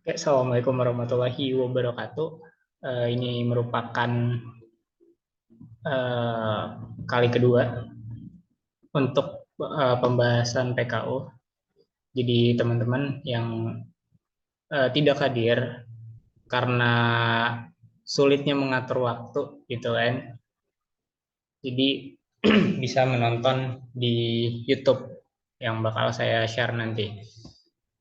Assalamualaikum warahmatullahi wabarakatuh. Ini merupakan eh, kali kedua untuk pembahasan PKU. Jadi teman-teman yang tidak hadir karena sulitnya mengatur waktu gitu kan. Jadi bisa menonton di YouTube yang bakal saya share nanti.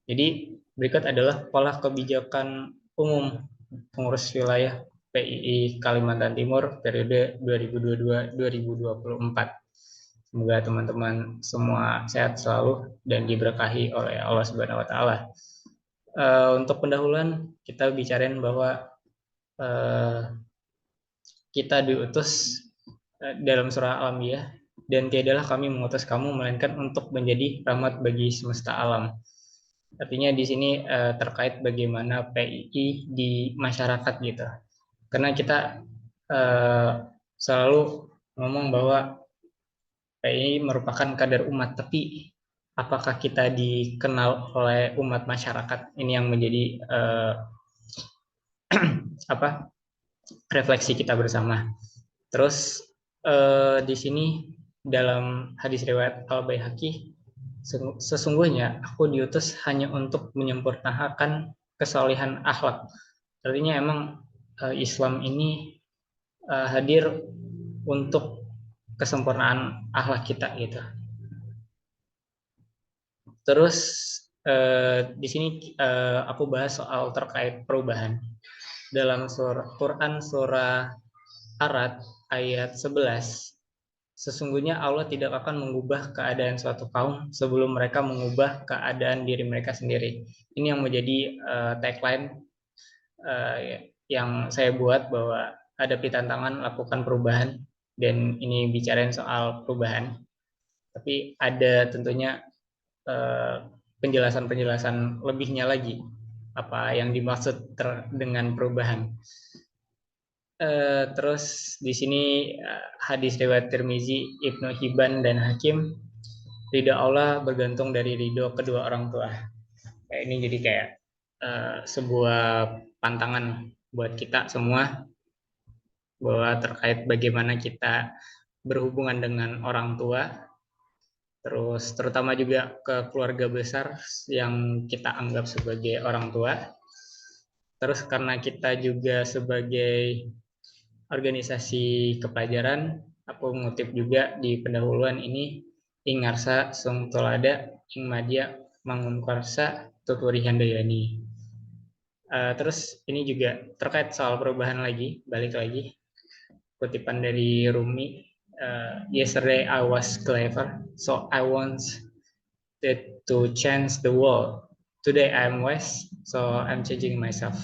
Jadi berikut adalah pola kebijakan umum pengurus wilayah PII Kalimantan Timur periode 2022-2024. Semoga teman-teman semua sehat selalu dan diberkahi oleh Allah Subhanahu wa taala. Untuk pendahuluan kita bicarain bahwa uh, kita diutus dalam surah Al-Anbiya dan tiadalah kami mengutus kamu melainkan untuk menjadi rahmat bagi semesta alam. Artinya di sini terkait bagaimana PII di masyarakat gitu. Karena kita eh, selalu ngomong bahwa PII merupakan kader umat, tapi apakah kita dikenal oleh umat masyarakat? Ini yang menjadi apa refleksi kita bersama. Terus di sini dalam hadis riwayat Al-Baihaqi, sesungguhnya aku diutus hanya untuk menyempurnakan kesalehan akhlak. Artinya emang Islam ini hadir untuk kesempurnaan akhlak kita gitu. Terus di sini aku bahas soal terkait perubahan dalam Quran surah Ar-Ra'd ayat 11. Sesungguhnya Allah tidak akan mengubah keadaan suatu kaum sebelum mereka mengubah keadaan diri mereka sendiri. Ini yang menjadi tagline yang saya buat, bahwa hadapi tantangan, lakukan perubahan, dan ini bicarain soal perubahan. Tapi ada tentunya penjelasan-penjelasan lebihnya lagi, apa yang dimaksud dengan perubahan. Terus di sini hadis riwayat Tirmizi, Ibnu Hibban dan Hakim, ridha Allah bergantung dari ridho kedua orang tua. Kayak ini jadi kayak sebuah pantangan buat kita semua, bahwa terkait bagaimana kita berhubungan dengan orang tua, terus terutama juga ke keluarga besar yang kita anggap sebagai orang tua. Terus karena kita juga sebagai organisasi kepelajaran, aku mengutip juga di pendahuluan ini, Ingarsa Sung Tolada Ing Madya Mangun Karsa Tuturi Handayani. Terus ini juga terkait soal perubahan lagi, balik lagi kutipan dari Rumi. Yesterday I was clever, so I want to change the world. Today I'm wise, so I'm changing myself.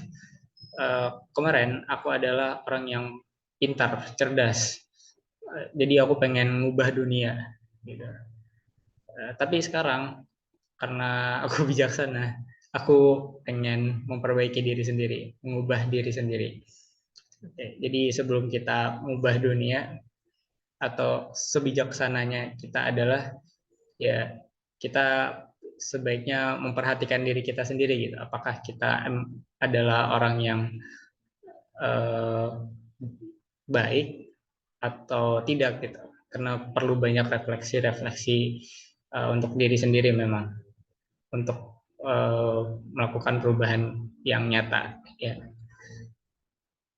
Kemarin aku adalah orang yang pintar, cerdas. Jadi aku pengen ngubah dunia, gitu. Tapi sekarang karena aku bijaksana, aku pengen memperbaiki diri sendiri, mengubah diri sendiri. Oke, jadi sebelum kita mengubah dunia, atau sebijaksananya kita adalah, ya kita sebaiknya memperhatikan diri kita sendiri gitu. Apakah kita adalah orang yang eh, baik atau tidak gitu. Karena perlu banyak refleksi-refleksi untuk diri sendiri memang, untuk melakukan perubahan yang nyata ya.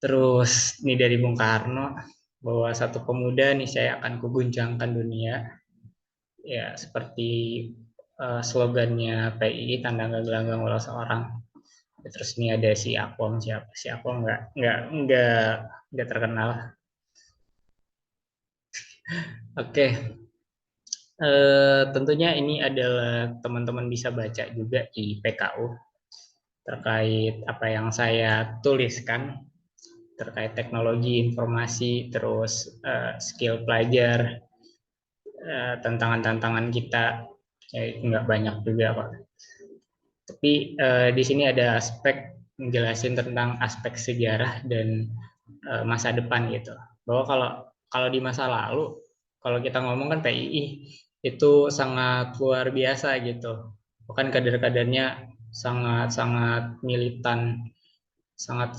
Terus ini dari Bung Karno, bahwa satu pemuda nih saya akan kuguncangkan dunia, ya seperti slogannya PII, tanda gelanggang walau seorang. Terus ini ada si Akwam, siapa si Akwam, nggak terkenal. Oke, tentunya ini adalah teman-teman bisa baca juga di PKU terkait apa yang saya tuliskan terkait teknologi informasi, terus skill pelajar, tantangan-tantangan kita, nggak banyak juga Pak. Tapi di sini ada aspek menjelasin tentang aspek sejarah dan masa depan gitu. Bahwa kalau kalau di masa lalu, kalau kita ngomong kan PII itu sangat luar biasa gitu. Bukan kader-kadernya sangat militan, sangat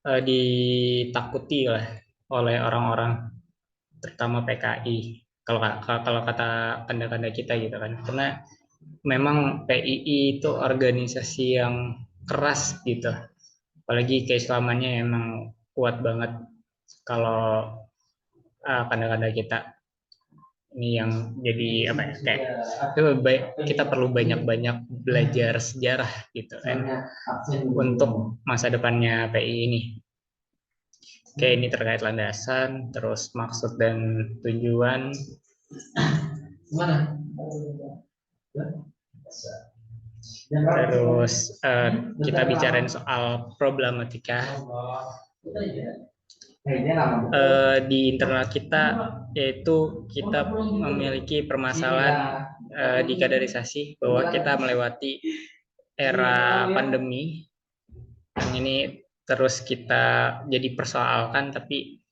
ditakuti lah oleh orang-orang, terutama PKI. Kalau kata kanda-kanda kita gitu kan, karena memang PII itu organisasi yang keras gitu, apalagi keislamannya emang kuat banget. Kalau kanda-kanda kita ini yang jadi apa ya, kayak itu kita perlu banyak-banyak belajar sejarah gitu kan untuk masa depannya PI ini. Oke, ini terkait landasan, terus maksud dan tujuan. Terus kita bicarain soal problematika. Di internal kita, yaitu kita memiliki permasalahan di kaderisasi, bahwa kita melewati era pandemi yang ini terus kita jadi persoalkan, tapi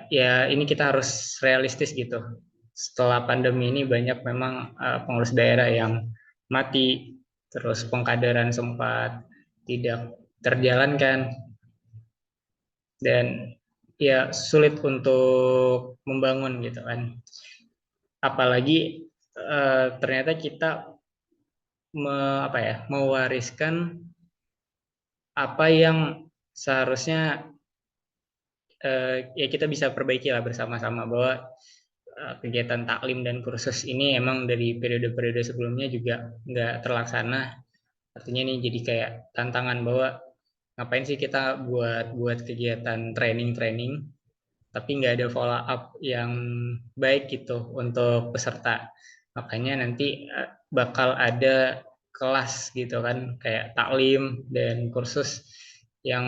ya ini kita harus realistis gitu. Setelah pandemi ini banyak memang pengurus daerah yang mati, terus pengkaderan sempat tidak terjalankan, dan ya sulit untuk membangun gitu kan. Apalagi ternyata kita mewariskan apa yang seharusnya ya kita bisa perbaiki lah bersama-sama, bahwa kegiatan taklim dan kursus ini emang dari periode-periode sebelumnya juga nggak terlaksana. Artinya ini jadi kayak tantangan, bahwa ngapain sih kita buat kegiatan training tapi nggak ada follow up yang baik gitu untuk peserta. Makanya nanti bakal ada kelas gitu kan, kayak taklim dan kursus yang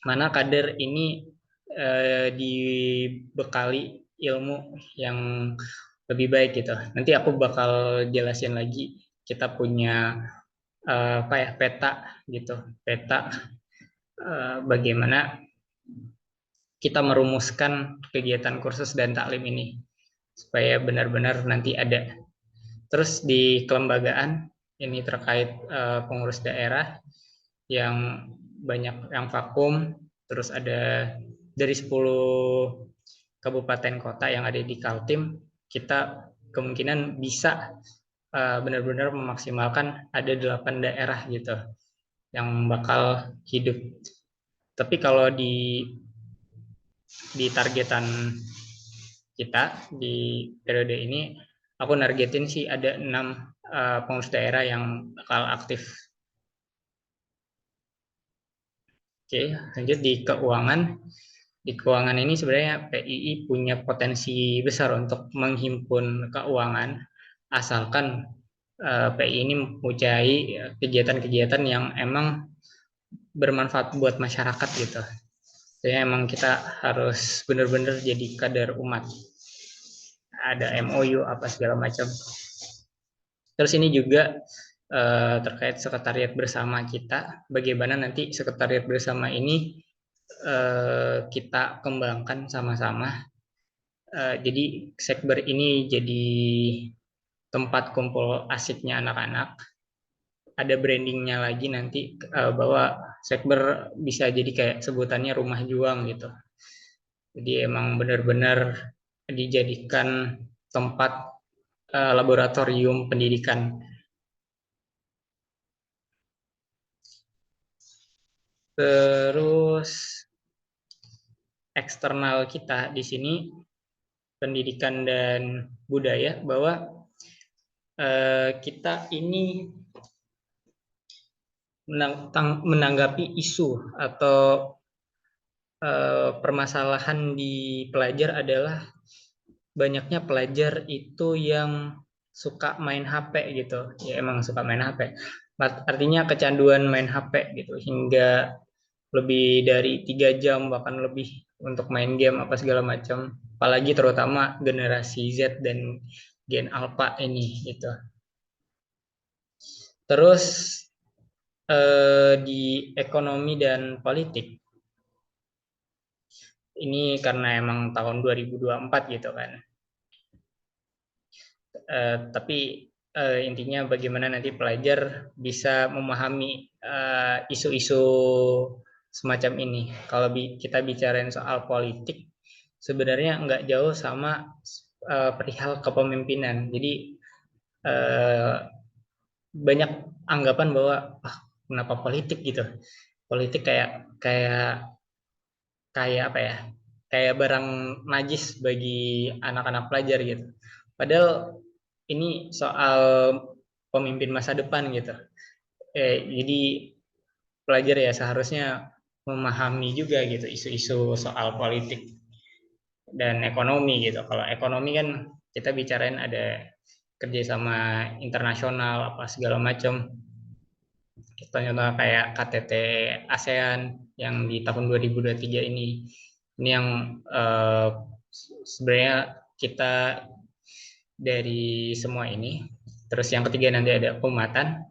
mana kader ini dibekali ilmu yang lebih baik gitu. Nanti aku bakal jelasin lagi. Kita punya peta gitu, peta bagaimana kita merumuskan kegiatan kursus dan taklim ini supaya benar-benar nanti ada. Terus di kelembagaan ini terkait pengurus daerah yang banyak yang vakum, terus ada dari 10 kabupaten kota yang ada di Kaltim, kita kemungkinan bisa benar-benar memaksimalkan ada 8 daerah gitu yang bakal hidup. Tapi kalau di targetan kita di periode ini, aku nargetin sih ada 6 pengurus daerah yang bakal aktif. Oke, lanjut di keuangan. Di keuangan ini sebenarnya PII punya potensi besar untuk menghimpun keuangan, asalkan PII ini mempunyai kegiatan-kegiatan yang emang bermanfaat buat masyarakat gitu. Jadi emang kita harus benar-benar jadi kader umat. Ada MOU apa segala macam. Terus ini juga terkait sekretariat bersama kita, bagaimana nanti sekretariat bersama ini kita kembangkan sama-sama. Jadi sekber ini jadi tempat kumpul asiknya anak-anak. Ada brandingnya lagi nanti, bahwa sekber bisa jadi kayak sebutannya rumah juang gitu. Jadi emang benar-benar dijadikan tempat laboratorium pendidikan. Terus eksternal kita di sini pendidikan dan budaya, bahwa kita ini menanggapi isu atau permasalahan di pelajar adalah banyaknya pelajar itu yang suka main HP gitu. Ya emang suka main HP. Artinya kecanduan main HP gitu, hingga lebih dari 3 jam bahkan lebih untuk main game apa segala macam. Apalagi terutama generasi Z dan Gen Alpha ini gitu. Terus di ekonomi dan politik ini karena emang tahun 2024 gitu kan. Tapi intinya bagaimana nanti pelajar bisa memahami isu-isu semacam ini. Kalau kita bicarain soal politik, sebenarnya nggak jauh sama perihal kepemimpinan. Jadi eh, banyak anggapan bahwa kenapa politik gitu? Politik kayak kayak kayak apa ya? Kayak barang najis bagi anak-anak pelajar gitu. Padahal ini soal pemimpin masa depan gitu. Jadi pelajar ya seharusnya memahami juga gitu isu-isu soal politik dan ekonomi gitu. Kalau ekonomi kan kita bicarain ada kerjasama internasional apa segala macam. Contohnya kayak KTT ASEAN yang di tahun 2023 ini yang eh, sebenarnya kita dari semua ini. Terus yang ketiga nanti ada pematan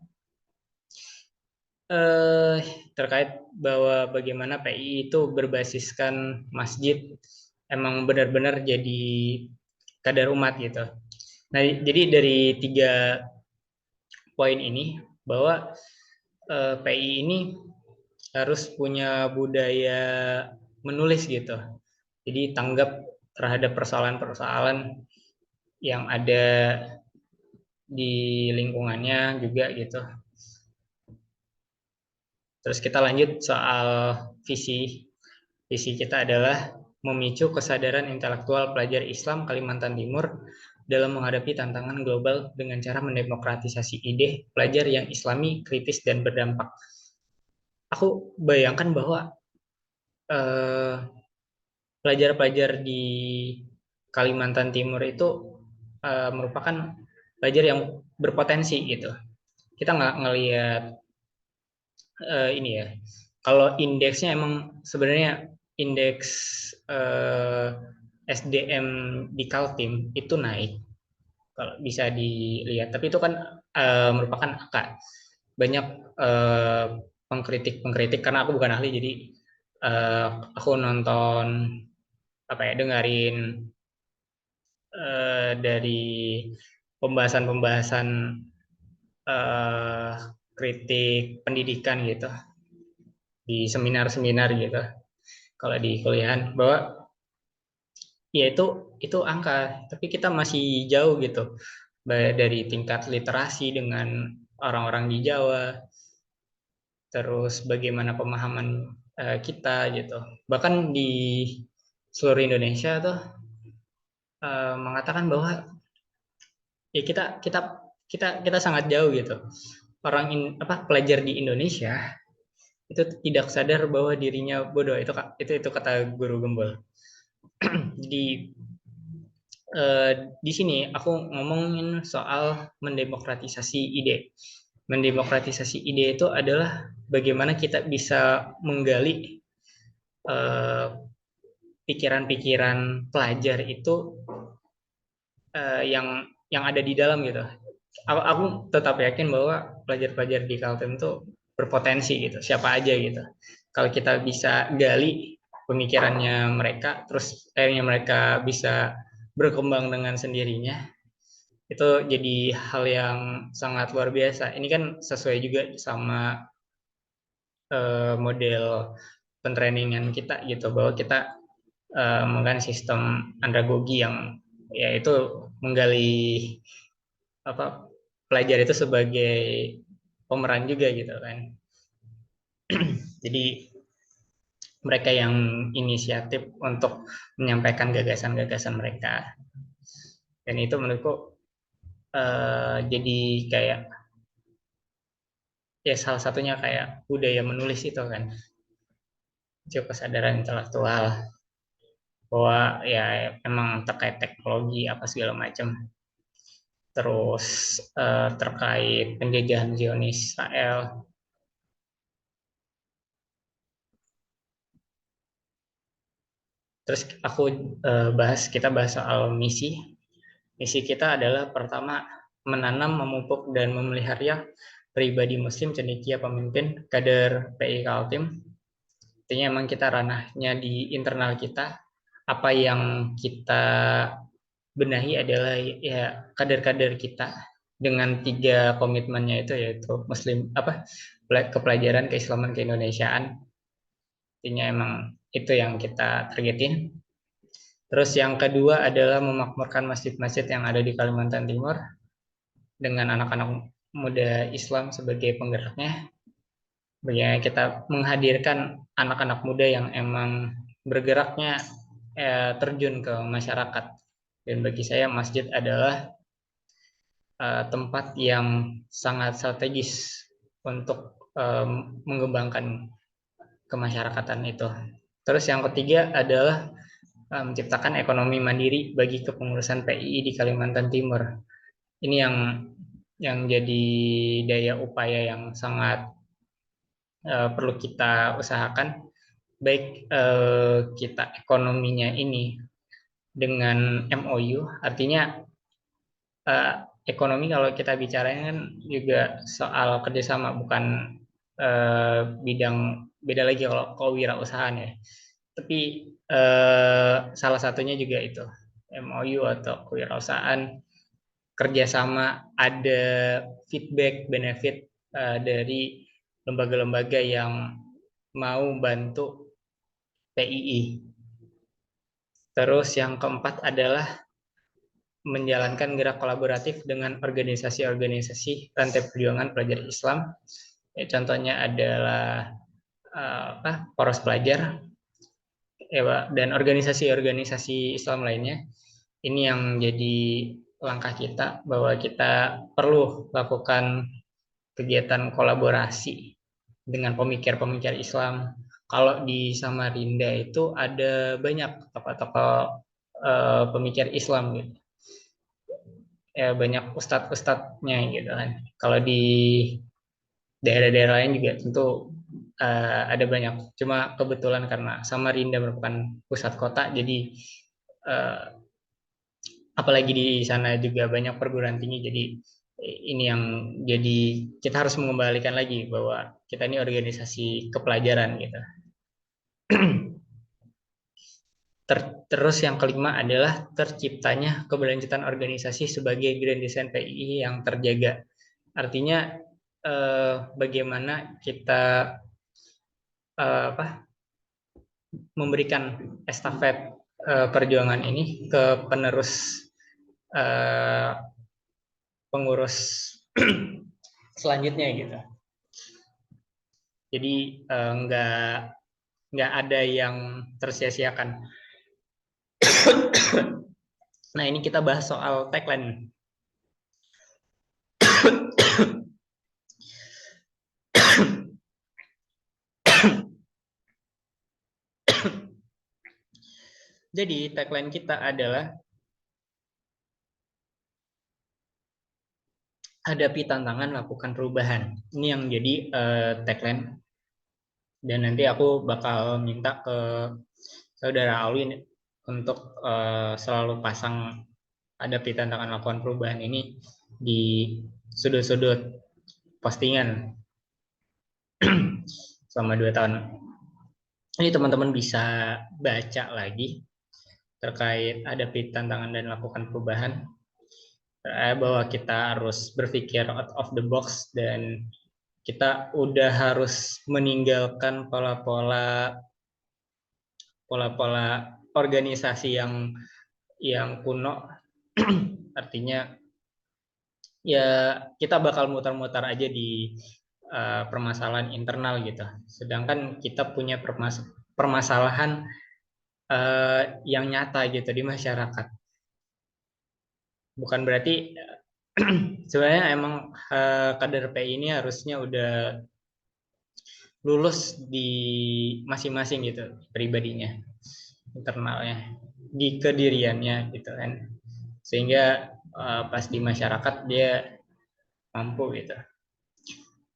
eh, terkait bahwa bagaimana PI itu berbasiskan masjid emang benar-benar jadi kadar umat gitu. Nah, jadi dari tiga poin ini bahwa PI ini harus punya budaya menulis gitu. Jadi tanggap terhadap persoalan-persoalan yang ada di lingkungannya juga gitu. Terus kita lanjut soal visi. Visi kita adalah memicu kesadaran intelektual pelajar Islam Kalimantan Timur dalam menghadapi tantangan global dengan cara mendemokratisasi ide pelajar yang Islami, kritis, dan berdampak. Aku bayangkan bahwa eh, pelajar-pelajar di Kalimantan Timur itu merupakan pelajar yang berpotensi gitu. Kita nggak ngelihat ini ya. Kalau indeksnya emang sebenarnya indeks eh, SDM di Kaltim itu naik kalau bisa dilihat. Tapi itu kan merupakan angka. Banyak eh, pengkritik-pengkritik karena aku bukan ahli jadi eh, aku nonton apa ya dengerin dari pembahasan-pembahasan eh, kritik pendidikan gitu di seminar-seminar gitu kalau di kuliahan bahwa ya itu angka tapi kita masih jauh gitu dari tingkat literasi dengan orang-orang di Jawa terus bagaimana pemahaman kita gitu bahkan di seluruh Indonesia tuh mengatakan bahwa ya kita sangat jauh gitu pelajar di Indonesia itu tidak sadar bahwa dirinya bodoh itu kata guru gembel jadi di sini aku ngomongin soal mendemokratisasi ide. Mendemokratisasi ide itu adalah bagaimana kita bisa menggali eh, pikiran-pikiran pelajar itu yang ada di dalam gitu. Aku tetap yakin bahwa pelajar-pelajar di Kaltem itu berpotensi gitu, siapa aja gitu. Kalau kita bisa gali pemikirannya mereka, terus akhirnya mereka bisa berkembang dengan sendirinya, itu jadi hal yang sangat luar biasa. Ini kan sesuai juga sama model pentrainingan kita gitu, bahwa kita menggunakan sistem andragogi yang yaitu menggali apa pelajar itu sebagai pemeran juga gitu kan. Jadi mereka yang inisiatif untuk menyampaikan gagasan-gagasan mereka. Dan itu menurutku jadi kayak ya salah satunya kayak budaya menulis itu kan. Itu kesadaran intelektual bahwa ya memang terkait teknologi apa segala macam. Terus terkait penjajahan Zionis Israel. Terus kita bahas soal misi. Misi kita adalah pertama menanam, memupuk dan memelihara pribadi Muslim cendekia pemimpin kader PI Kaltim. Artinya emang kita ranahnya di internal kita. Apa yang kita benahi adalah ya kader-kader kita dengan 3 komitmennya itu, yaitu kepelajaran, keislaman, keindonesiaan. Intinya emang itu yang kita targetin. Terus yang kedua adalah memakmurkan masjid-masjid yang ada di Kalimantan Timur dengan anak-anak muda Islam sebagai penggeraknya. Bagaimana kita menghadirkan anak-anak muda yang emang bergeraknya terjun ke masyarakat. Dan bagi saya masjid adalah tempat yang sangat strategis untuk mengembangkan kemasyarakatan itu. Terus yang ketiga adalah menciptakan ekonomi mandiri bagi kepengurusan PII di Kalimantan Timur. Ini yang jadi daya upaya yang sangat perlu kita usahakan, baik kita ekonominya ini dengan MOU, artinya ekonomi kalau kita bicarain kan juga soal kerjasama, bukan bidang beda lagi kalau kewirausahaan ya. Tapi salah satunya juga itu MOU atau kewirausahaan, kerjasama, ada feedback benefit dari lembaga-lembaga yang mau bantu PII. Terus yang keempat adalah menjalankan gerak kolaboratif dengan organisasi-organisasi rantai perjuangan pelajar Islam. Ya, contohnya adalah Poros Pelajar dan organisasi-organisasi Islam lainnya. Ini yang jadi langkah kita, bahwa kita perlu lakukan kegiatan kolaborasi dengan pemikir-pemikir Islam. Kalau di Samarinda itu ada banyak tokoh-tokoh pemikir Islam gitu. Ya, banyak ustadz-ustadznya gitu kan. Kalau di daerah-daerah lain juga tentu ada banyak. Cuma kebetulan karena Samarinda merupakan pusat kota, jadi apalagi di sana juga banyak perguruan tinggi, jadi ini yang jadi kita harus mengembalikan lagi bahwa kita ini organisasi kepelajaran gitu. Terus yang kelima adalah terciptanya keberlanjutan organisasi sebagai grand design PII yang terjaga. Artinya bagaimana kita memberikan estafet perjuangan ini ke penerus pengurus selanjutnya gitu. Jadi nggak ada yang tersia-siakan. Nah, ini kita bahas soal tagline. Jadi tagline kita adalah hadapi tantangan, lakukan perubahan. Ini yang jadi tagline. Dan nanti aku bakal minta ke saudara Alwin untuk selalu pasang hadapi tantangan, lakukan perubahan ini di sudut-sudut postingan selama 2 tahun. Ini teman-teman bisa baca lagi terkait hadapi tantangan dan lakukan perubahan, bahwa kita harus berpikir out of the box dan kita udah harus meninggalkan pola-pola organisasi yang kuno. Artinya ya kita bakal mutar-mutar aja di permasalahan internal gitu. Sedangkan kita punya permasalahan yang nyata gitu di masyarakat. Bukan berarti sebenarnya emang kader PI ini harusnya udah lulus di masing-masing gitu pribadinya, internalnya, di kediriannya gitu kan, sehingga pas di masyarakat dia mampu gitu.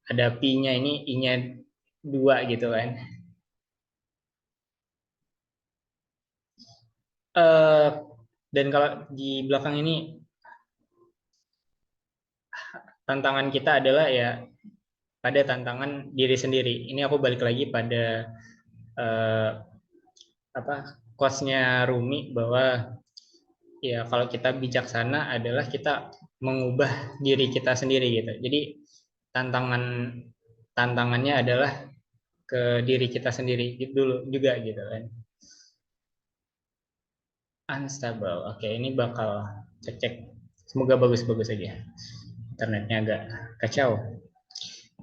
Hadapinya ini I-nya 2 gitu kan. Dan kalau di belakang ini tantangan kita adalah ya pada tantangan diri sendiri. Ini aku balik lagi pada quotes-nya Rumi, bahwa ya kalau kita bijaksana adalah kita mengubah diri kita sendiri gitu. Jadi tantangannya adalah ke diri kita sendiri gitu dulu juga gitu kan. Unstable. Oke, ini bakal cek-cek. Semoga bagus-bagus aja. Internetnya agak kacau.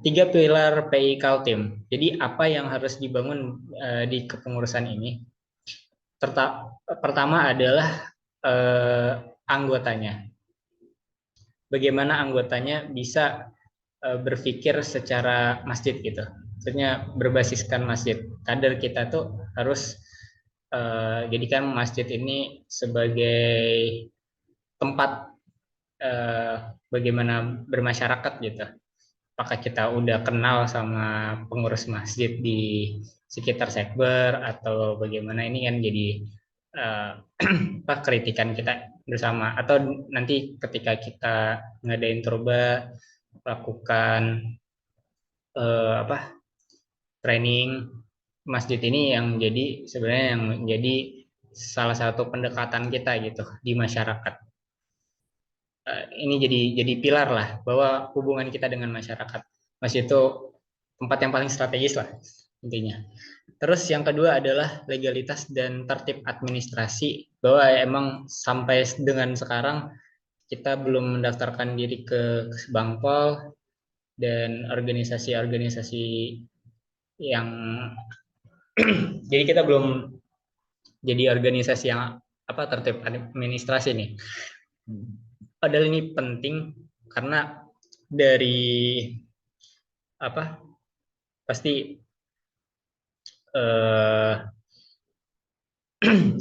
3 pilar PI Kaltim. Jadi apa yang harus dibangun di kepengurusan ini? Pertama adalah anggotanya. Bagaimana anggotanya bisa berpikir secara masjid gitu. Maksudnya berbasiskan masjid. Kader kita tuh harus jadikan masjid ini sebagai tempat bagaimana bermasyarakat gitu. Apakah kita udah kenal sama pengurus masjid di sekitar sekber atau bagaimana, ini kan jadi kritikan kita bersama, atau nanti ketika kita ngadain turba lakukan training masjid ini yang jadi sebenarnya yang menjadi salah satu pendekatan kita gitu di masyarakat. Ini jadi pilar lah bahwa hubungan kita dengan masyarakat. Masjid itu tempat yang paling strategis lah intinya. Terus yang kedua adalah legalitas dan tertib administrasi, bahwa emang sampai dengan sekarang kita belum mendaftarkan diri ke Bangpol dan organisasi-organisasi yang jadi kita belum jadi organisasi yang tertib administrasi nih. Padahal ini penting karena dari pasti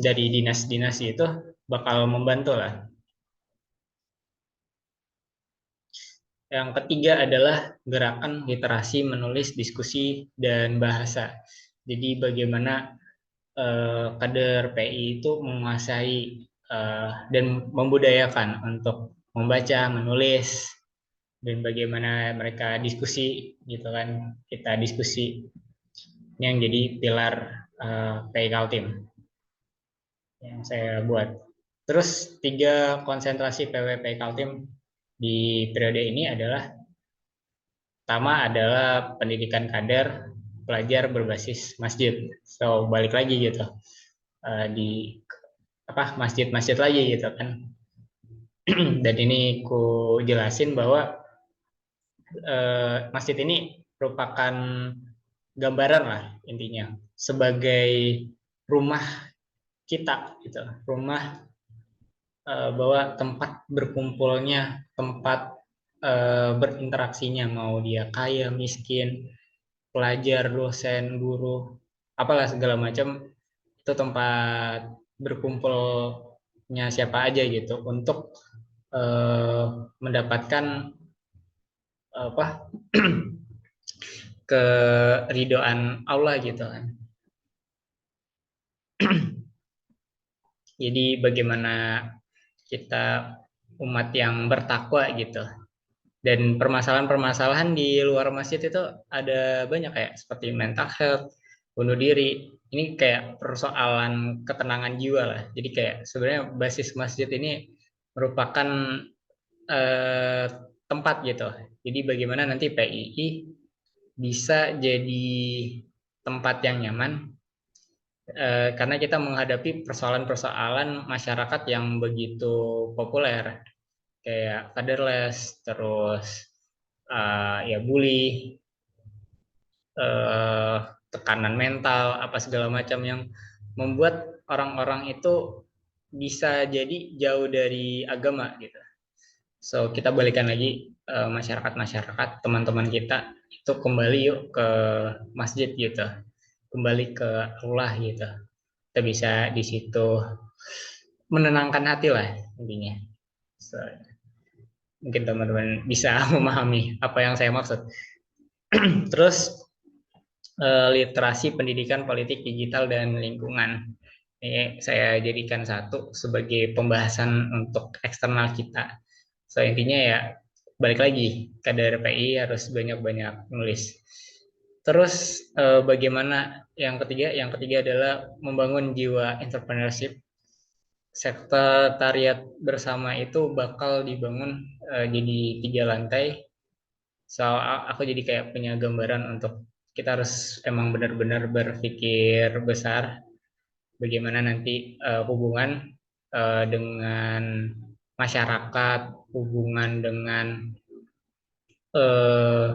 dari dinas-dinas itu bakal membantu lah. Yang ketiga adalah gerakan literasi menulis, diskusi, dan bahasa. Jadi bagaimana kader PI itu menguasai dan membudayakan untuk membaca, menulis, dan bagaimana mereka diskusi gitu kan. Kita diskusi. Ini yang jadi pilar PI Kaltim yang saya buat. Terus 3 konsentrasi PWP Kaltim di periode ini adalah, pertama adalah pendidikan kader pelajar berbasis masjid. So balik lagi gitu di masjid-masjid lagi gitu kan. Dan ini ku jelasin bahwa masjid ini merupakan gambaran lah intinya sebagai rumah kita gitu, rumah bahwa tempat berkumpulnya, tempat berinteraksinya, mau dia kaya, miskin, pelajar, dosen, guru, apalah segala macam, itu tempat berkumpulnya siapa aja gitu untuk mendapatkan keridoan Allah gitu kan. Jadi bagaimana kita umat yang bertakwa gitu. Dan permasalahan-permasalahan di luar masjid itu ada banyak kayak seperti mental health, bunuh diri. Ini kayak persoalan ketenangan jiwa lah. Jadi kayak sebenarnya basis masjid ini merupakan eh, tempat gitu. Jadi bagaimana nanti PII bisa jadi tempat yang nyaman karena kita menghadapi persoalan-persoalan masyarakat yang begitu populer kayak kaderless, terus ya bully, uh, tekanan mental, apa segala macam yang membuat orang-orang itu bisa jadi jauh dari agama gitu. So kita balikan lagi masyarakat-masyarakat, teman-teman kita itu kembali yuk ke masjid gitu, kembali ke Allah gitu. Kita bisa di situ menenangkan hati lah intinya. So, mungkin teman-teman bisa memahami apa yang saya maksud. Terus literasi pendidikan politik digital dan lingkungan. Ini saya jadikan satu sebagai pembahasan untuk eksternal kita. So intinya ya balik lagi kader PI harus banyak-banyak nulis. Terus bagaimana yang ketiga? Yang ketiga adalah membangun jiwa entrepreneurship. sekretariat bersama itu bakal dibangun jadi 3 lantai. So aku jadi kayak punya gambaran untuk kita harus emang benar-benar berpikir besar bagaimana nanti hubungan dengan masyarakat, hubungan dengan eh,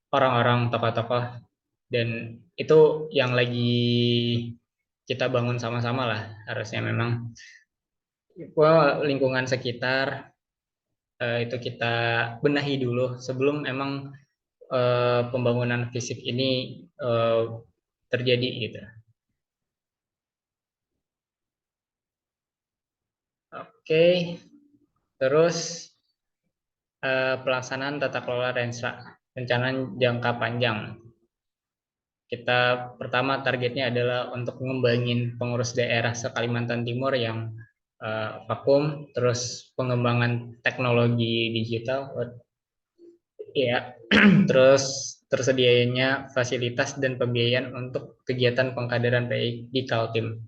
orang-orang tokoh-tokoh, dan itu yang lagi kita bangun sama-sama lah. Harusnya memang lingkungan sekitar itu kita benahi dulu sebelum emang pembangunan fisik ini eh, terjadi gitu. Oke, terus pelaksanaan tata kelola rencana jangka panjang. Kita pertama targetnya adalah untuk mengembangin pengurus daerah se-Kalimantan Timur yang vakum, terus pengembangan teknologi digital, ya, terus tersedianya fasilitas dan pembiayaan untuk kegiatan pengkaderan PI di Kaltim.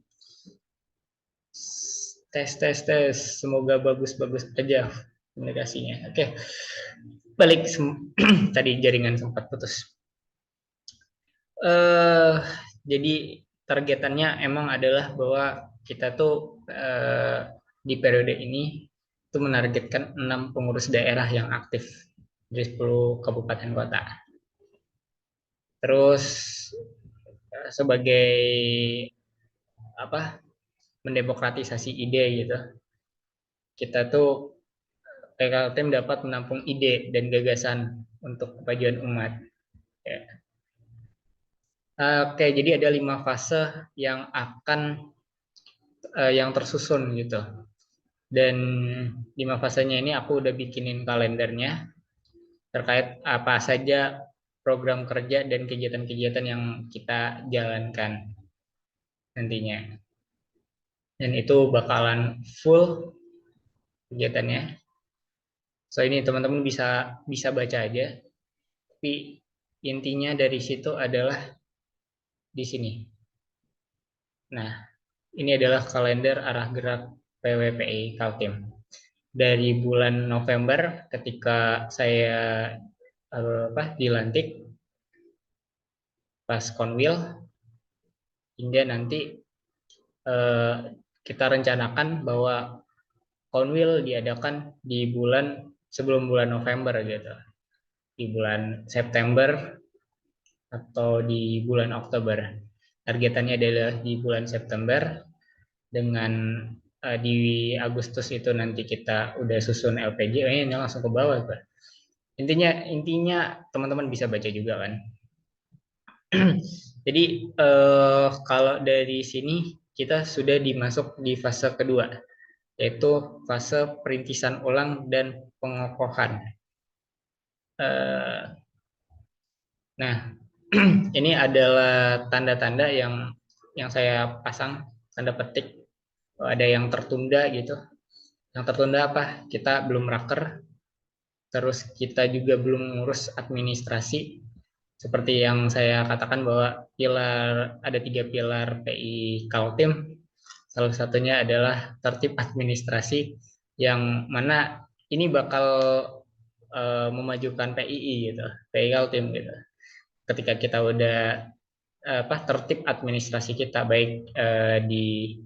Tes, tes, tes. Semoga bagus-bagus aja komunikasinya. Oke, balik. Tadi jaringan sempat putus. eh jadi targetannya emang adalah bahwa kita tuh di periode ini tuh menargetkan 6 pengurus daerah yang aktif dari 10 kabupaten kota. Terus sebagai apa, mendemokratisasi ide gitu. Kita tuh PKLTM dapat menampung ide dan gagasan untuk kemajuan umat. Ya. Oke, jadi ada 5 fase yang akan yang tersusun gitu. Dan 5 fasenya ini aku udah bikinin kalendernya terkait apa saja program kerja dan kegiatan-kegiatan yang kita jalankan nantinya. Dan itu bakalan full kegiatannya. So ini teman-teman bisa bisa baca aja. Tapi intinya dari situ adalah di sini. Nah, ini adalah kalender arah gerak PWPI Kaltim. Dari bulan November ketika saya dilantik pas Konwil hingga nanti eh, kita rencanakan bahwa Konwil diadakan di bulan sebelum bulan November gitu, di bulan September atau di bulan Oktober. Targetannya adalah di bulan September dengan di Agustus itu nanti kita udah susun LPG, ini langsung ke bawah, Pak. Intinya teman-teman bisa baca juga kan. Jadi kalau dari sini kita sudah dimasuk di fase kedua, yaitu fase perintisan ulang dan pengokohan. Nah, ini adalah tanda-tanda yang saya pasang, tanda petik ada yang tertunda gitu. Yang tertunda apa? Kita belum raker, terus kita juga belum ngurus administrasi. Seperti yang saya katakan bahwa ada 3 pilar PI Kaltim. Salah satunya adalah tertib administrasi yang mana ini bakal memajukan PII gitu, PI Kaltim gitu. Ketika kita udah tertib administrasi kita baik di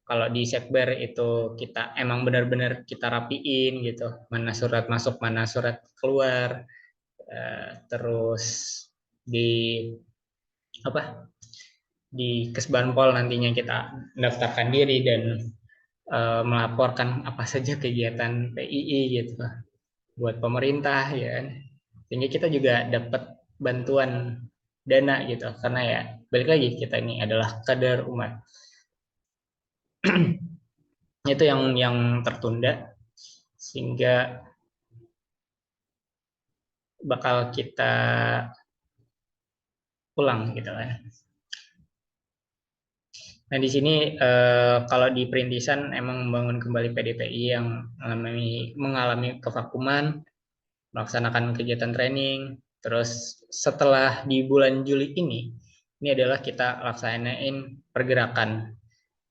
kalau di Sekber itu kita emang benar-benar kita rapiin gitu, mana surat masuk, mana surat keluar, terus di apa di Kesbanpol nantinya kita mendaftarkan diri dan melaporkan apa saja kegiatan PII gitu buat pemerintah ya kan. Sehingga kita juga dapat bantuan dana gitu karena ya balik lagi kita ini adalah kader umat. Itu yang tertunda sehingga bakal kita ulang gitu kan. Nah di sini kalau di perintisan emang membangun kembali PDPI yang mengalami kevakuman, melaksanakan kegiatan training, terus setelah di bulan Juli ini adalah kita laksanain pergerakan.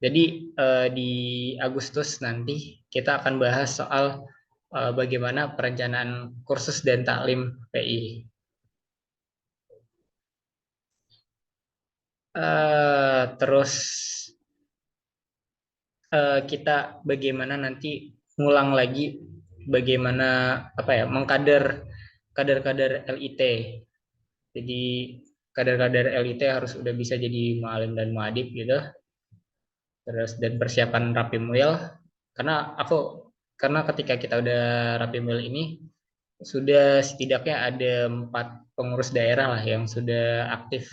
Jadi di Agustus nanti kita akan bahas soal bagaimana perencanaan kursus dan taklim PI. Terus kita bagaimana nanti ngulang lagi bagaimana apa ya mengkader kader-kader LIT. Jadi kader-kader LIT harus udah bisa jadi mualim dan muadib gitu. Terus dan persiapan rapim will karena karena ketika kita udah rapim will ini sudah setidaknya ada 4 pengurus daerah lah yang sudah aktif.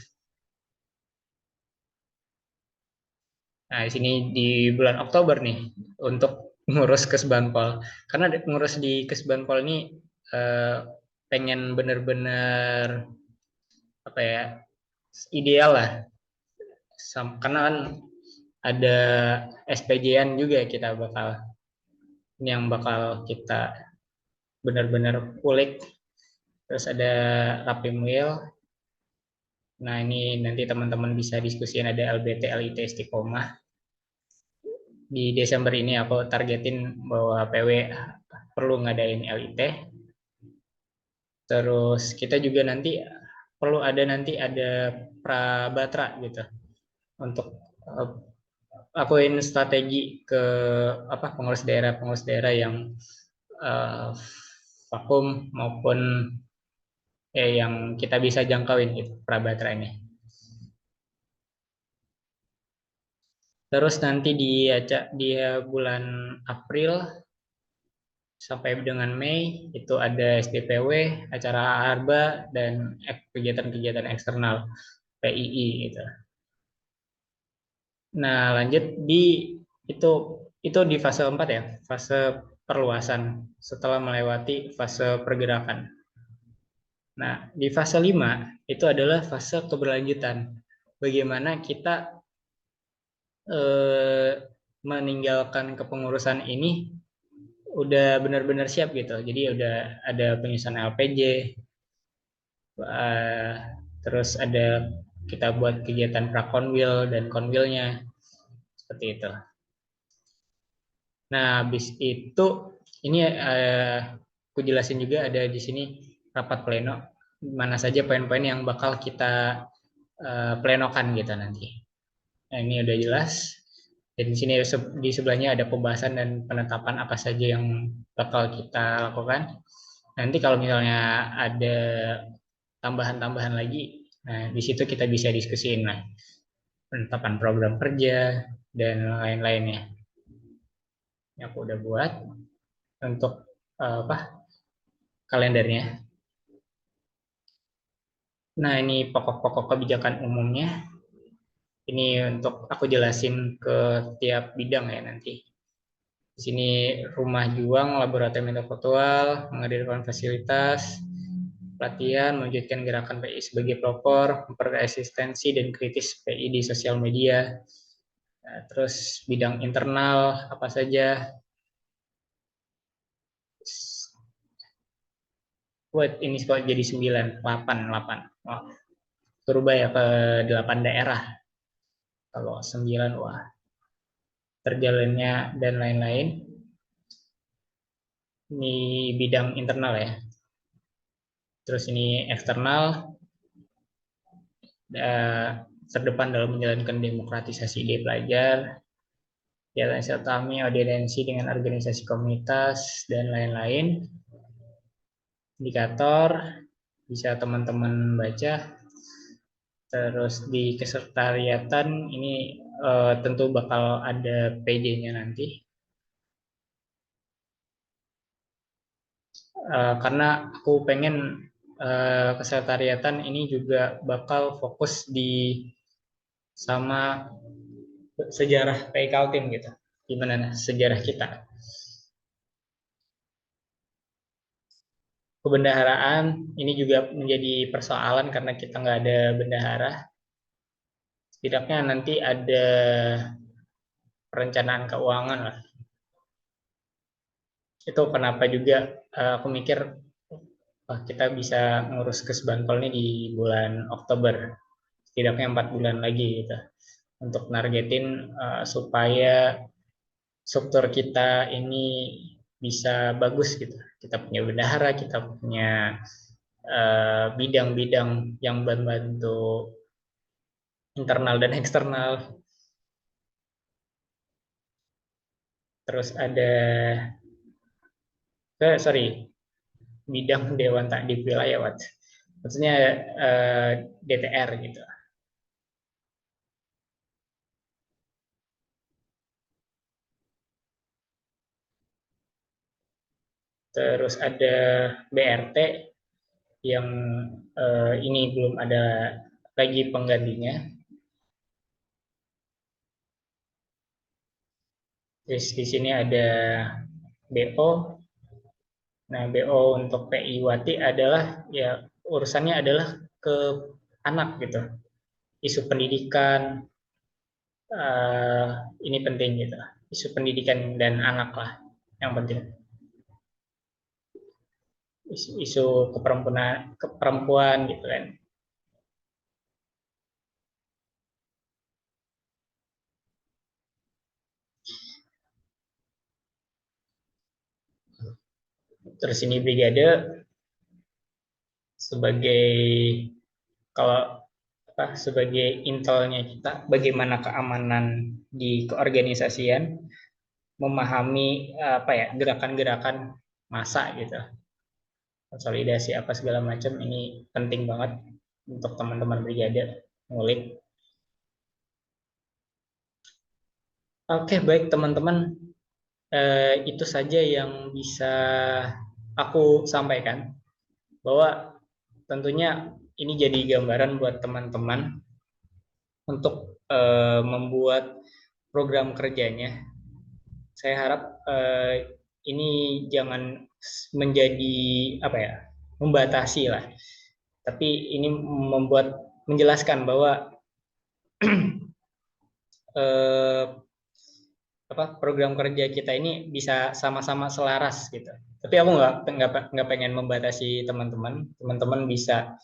Nah, di sini di bulan Oktober nih untuk ngurus Kesbanpol. Karena ngurus di Kesbanpol ini eh, pengen bener-bener apa ya ideal lah. Karena kan ada SPJ-an juga kita bakal yang bakal kita benar-benar kulik. Terus ada Rapim Wheel. Nah, ini nanti teman-teman bisa diskusiin ada LBT, LIT, Istiqomah. Di Desember ini aku targetin bahwa PW perlu ngadain LIT. Terus kita juga nanti perlu ada prabatra gitu untuk lakuin strategi ke apa pengurus daerah yang uh, vakum maupun yang kita bisa jangkauin gitu prabatra ini. Terus nanti di bulan April sampai dengan Mei itu ada SDPW, acara Arba dan kegiatan-kegiatan eksternal PII gitu. Nah, lanjut itu itu di fase 4 ya, fase perluasan setelah melewati fase pergerakan. Nah, di fase 5 itu adalah fase keberlanjutan. Bagaimana kita eh, meninggalkan kepengurusan ini udah benar-benar siap gitu. Jadi udah ada penyusunan LPJ, eh, terus ada kita buat kegiatan prakonwil dan konwilnya seperti itu. Nah, habis itu ini aku jelasin juga ada di sini rapat pleno mana saja poin-poin yang bakal kita plenokan gitu nanti. Nah, ini udah jelas. Dan di sini di sebelahnya ada pembahasan dan penetapan apa saja yang bakal kita lakukan. Nanti kalau misalnya ada tambahan-tambahan lagi, nah di situ kita bisa diskusiin lah penetapan program kerja dan lain-lainnya yang aku udah buat untuk apa kalendernya. Nah, ini pokok-pokok kebijakan umumnya. Ini untuk aku jelasin ke tiap bidang ya nanti. Di sini rumah juang, laboratorium intelektual, menghadirkan fasilitas, pelatihan, mewujudkan gerakan PI sebagai pelopor, memperoleh eksistensi dan kritis PI di sosial media. Nah, terus bidang internal apa saja? Buat ini kok jadi 9, 8, 8. Oh, berubah ya ke 8 daerah. Kalau 9, wah, terjalannya dan lain-lain. Ini bidang internal ya. Terus ini eksternal, terdepan dalam menjalankan demokratisasi ide pelajar, kegiatan silaturahmi, audiensi dengan organisasi komunitas, dan lain-lain. Indikator, bisa teman-teman baca. Terus di kesekretariatan ini tentu bakal ada PJ-nya nanti. Karena aku pengen kesekretariatan ini juga bakal fokus di sama sejarah PI Kaltim gitu. Gimana sejarah kita. Kebendaharaan ini juga menjadi persoalan karena kita nggak ada bendahara. Setidaknya nanti ada perencanaan keuangan lah. Itu kenapa juga aku mikir kita bisa ngurus Kesbangpol ini di bulan Oktober. Setidaknya 4 bulan lagi gitu. untuk nargetin supaya struktur kita ini bisa bagus gitu. Kita punya bendahara, kita punya bidang-bidang yang membantu internal dan eksternal. Terus ada, sorry, bidang Dewan Takdim Wilayah, maksudnya DTR gitu. Terus ada BRT yang ini belum ada lagi penggantinya. Terus di sini ada BO. Nah, BO untuk PI Wati adalah ya urusannya adalah ke anak gitu. Isu pendidikan ini penting gitu. Isu pendidikan dan anak lah yang penting. Isu keperempuan gitu kan. Terus ini brigade sebagai, kalau sebagai intelnya kita bagaimana keamanan di keorganisasian, memahami gerakan-gerakan massa gitu, konsolidasi apa segala macam, ini penting banget untuk teman-teman brigade ngulik. Oke, baik teman-teman, itu saja yang bisa aku sampaikan, bahwa tentunya ini jadi gambaran buat teman-teman untuk membuat program kerjanya. Saya harap ini jangan menjadi membatasi lah, tapi ini menjelaskan bahwa program kerja kita ini bisa sama-sama selaras gitu. Tapi aku nggak pengen membatasi teman-teman. Teman-teman bisa